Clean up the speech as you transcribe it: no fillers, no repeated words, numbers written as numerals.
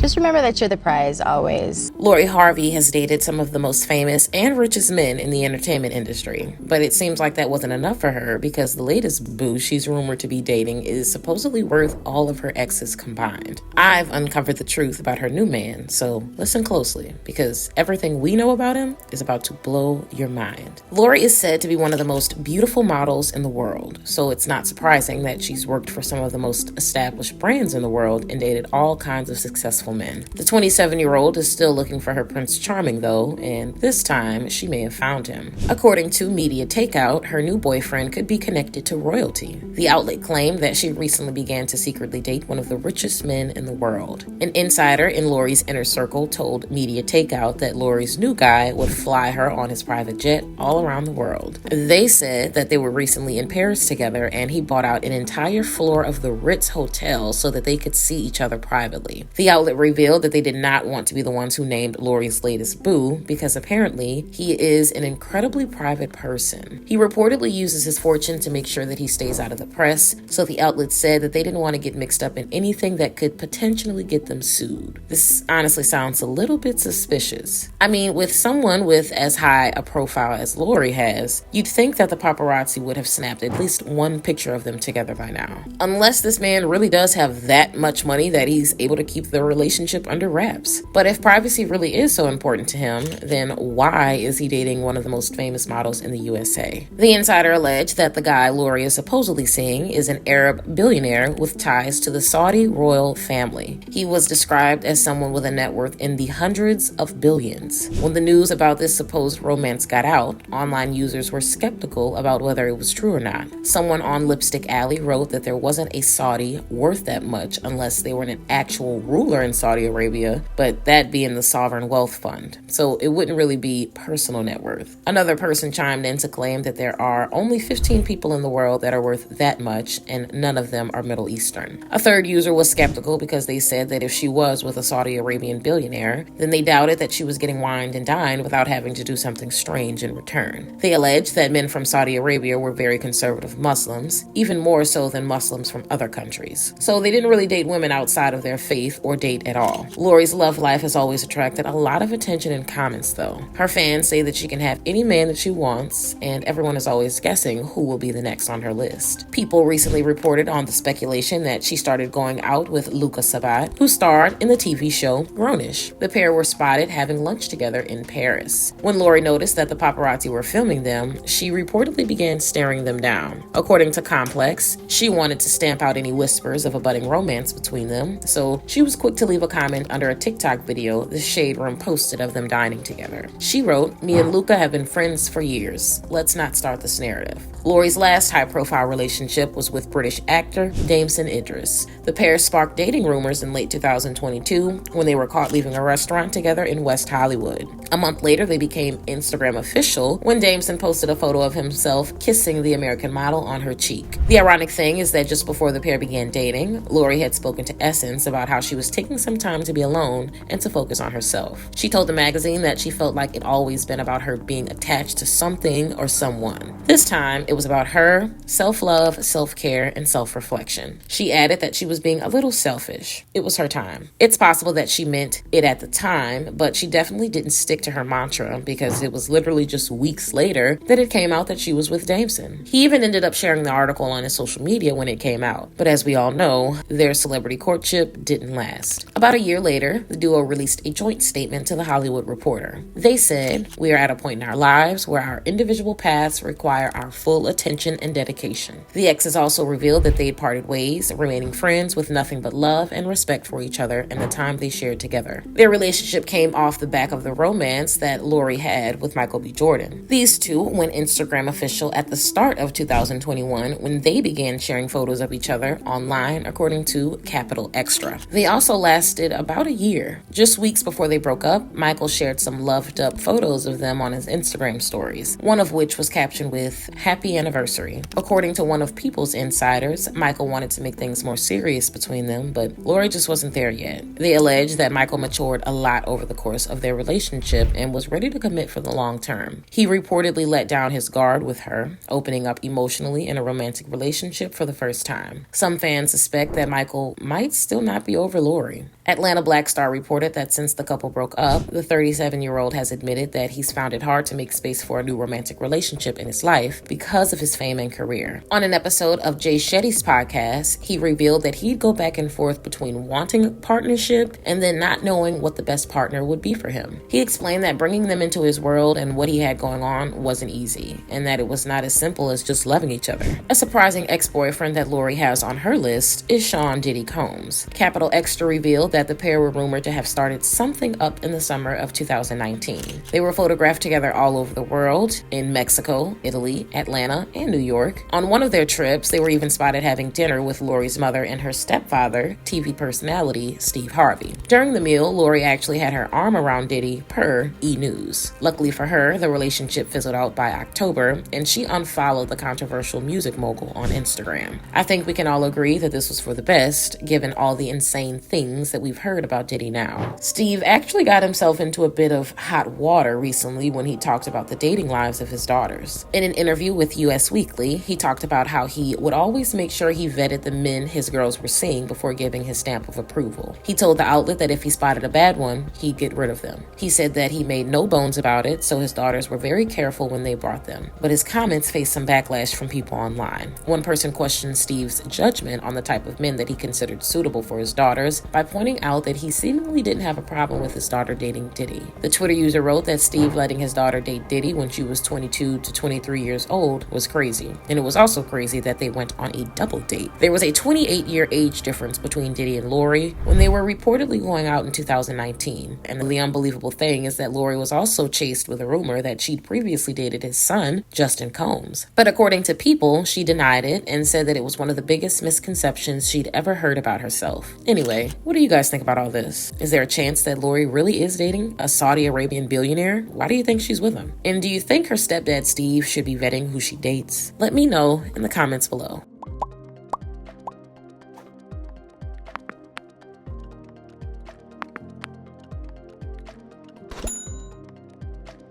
Just remember that you're the prize always. Lori Harvey has dated some of the most famous and richest men in the entertainment industry, but it seems like that wasn't enough for her because the latest boo she's rumored to be dating is supposedly worth all of her exes combined. I've uncovered the truth about her new man, so listen closely because everything we know about him is about to blow your mind. Lori is said to be one of the most beautiful models in the world, so it's not surprising that she's worked for some of the most established brands in the world and dated all kinds of successful men. The 27-year-old is still looking for her Prince Charming though, and this time she may have found him. According to Media Takeout, her new boyfriend could be connected to royalty. The outlet claimed that she recently began to secretly date one of the richest men in the world. An insider in Lori's inner circle told Media Takeout that Lori's new guy would fly her on his private jet all around the world. They said that they were recently in Paris together and he bought out an entire floor of the Ritz Hotel so that they could see each other privately. The outlet revealed that they did not want to be the ones who named Lori's latest boo because apparently he is an incredibly private person. He reportedly uses his fortune to make sure that he stays out of the press, so the outlet said that they didn't want to get mixed up in anything that could potentially get them sued. This honestly sounds a little bit suspicious. I mean, with someone with as high a profile as Lori has, you'd think that the paparazzi would have snapped at least one picture of them together by now. Unless this man really does have that much money that he's able to keep the relationship under wraps. But if privacy really is so important to him, then why is he dating one of the most famous models in the USA? The insider alleged that the guy Lori is supposedly seeing is an Arab billionaire with ties to the Saudi royal family. He was described as someone with a net worth in the hundreds of billions. When the news about this supposed romance got out, online users were skeptical about whether it was true or not. Someone on Lipstick Alley wrote that there wasn't a Saudi worth that much unless they were an actual ruler in Saudi Arabia, but that being the sovereign wealth fund. So it wouldn't really be personal net worth. Another person chimed in to claim that there are only 15 people in the world that are worth that much, and none of them are Middle Eastern. A third user was skeptical because they said that if she was with a Saudi Arabian billionaire, then they doubted that she was getting wined and dined without having to do something strange in return. They alleged that men from Saudi Arabia were very conservative Muslims, even more so than Muslims from other countries. So they didn't really date women outside of their faith or date at all. Lori's love life has always attracted a lot of attention in comments though. Her fans say that she can have any man that she wants, and everyone is always guessing who will be the next on her list. People recently reported on the speculation that she started going out with Luca Sabat, who starred in the TV show Grownish. The pair were spotted having lunch together in Paris. When Lori noticed that the paparazzi were filming them, she reportedly began staring them down. According to Complex, she wanted to stamp out any whispers of a budding romance between them, so she was quick to leave a comment under a TikTok video the Shade Room posted of them dining together. She wrote, "Me and Luca have been friends for years. Let's not start this narrative." Lori's last high-profile relationship was with British actor Damson. The pair sparked dating rumors in late 2022 when they were caught leaving a restaurant together in West Hollywood. A month later, they became Instagram official when Damson posted a photo of himself kissing the American model on her cheek. The ironic thing is that just before the pair began dating, Lori had spoken to Essence about how she was taking some time to be alone and to focus on herself. She told the magazine that she felt like it always been about her being attached to something or someone. This time, it was about her, self-love, self-care, and self-reflection. She added that she was being a little selfish. It was her time. It's possible that she meant it at the time, but she definitely didn't stick to her mantra because it was literally just weeks later that it came out that she was with Damson. He even ended up sharing the article on his social media when it came out, but as we all know, their celebrity courtship didn't last. About a year later, the duo released a joint statement to The Hollywood Reporter. They said, "We are at a point in our lives where our individual paths require our full attention and dedication." The exes also revealed that they'd parted ways, remaining friends with nothing but love and respect for each other and the time they shared together. Their relationship came off the back of the romance that Lori had with Michael B. Jordan. These two went Instagram official at the start of 2021 when they began sharing photos of each other online, according to Capital Extra. They also lasted about a year. Just weeks before they broke up, Michael shared some loved-up photos of them on his Instagram stories, one of which was captioned with "Happy Anniversary." According to one of People's insiders, Michael wanted to make things more serious between them, but Lori just wasn't there yet. They alleged that Michael matured a lot over the course of their relationship and was ready to commit for the long term. He reportedly let down his guard with her, opening up emotionally in a romantic relationship for the first time. Some fans suspect that Michael might still not be over Lori. Atlanta Black Star reported that since the couple broke up, the 37-year-old has admitted that he's found it hard to make space for a new romantic relationship in his life because of his fame and career. On an episode of Jay Shetty's podcast, he revealed that he'd go back and forth between wanting a partnership and then not knowing what the best partner would be for him. He explained that bringing them into his world and what he had going on wasn't easy, and that it was not as simple as just loving each other. A surprising ex-boyfriend that Lori has on her list is Sean Diddy Combs. Capital Extra revealed that the pair were rumored to have started something up in the summer of 2019. They were photographed together all over the world, in Mexico, Italy, Atlanta, and New York. On one of their trips, they were even spotted having dinner with Lori's mother and her stepfather, TV personality Steve Harvey. During the meal, Lori actually had her arm around Diddy, per E! News. Luckily for her, the relationship fizzled out by October, and she unfollowed the controversial music mogul on Instagram. I think we can all agree that this was for the best, given all the insane things that we've heard about Diddy now. Steve actually got himself into a bit of hot water recently when he talked about the dating lives of his daughters. In an interview with US Weekly, he talked about how he would always make sure he vetted the men his girls were seeing before giving his stamp of approval. He told the outlet that if he spotted a bad one, he'd get rid of them. He said that he made no bones about it, so his daughters were very careful when they brought them. But his comments faced some backlash from people online. One person questioned Steve's judgment on the type of men that he considered suitable for his daughters by pointing out that he seemingly didn't have a problem with his daughter dating Diddy. The Twitter user wrote that Steve letting his daughter date Diddy when she was 22 to 23 years old was crazy. And it was also crazy that they went on a double date. There was a 28-year age difference between Diddy and Lori when they were reportedly going out in 2019. And the unbelievable thing is that Lori was also chased with a rumor that she'd previously dated his son, Justin Combs. But according to People, she denied it and said that it was one of the biggest misconceptions she'd ever heard about herself. Anyway, what do you guys think about all this? Is there a chance that Lori really is dating a Saudi Arabian billionaire? Why do you think she's with him? And do you think her stepdad Steve should be vetting who she dates? Let me know in the comments below.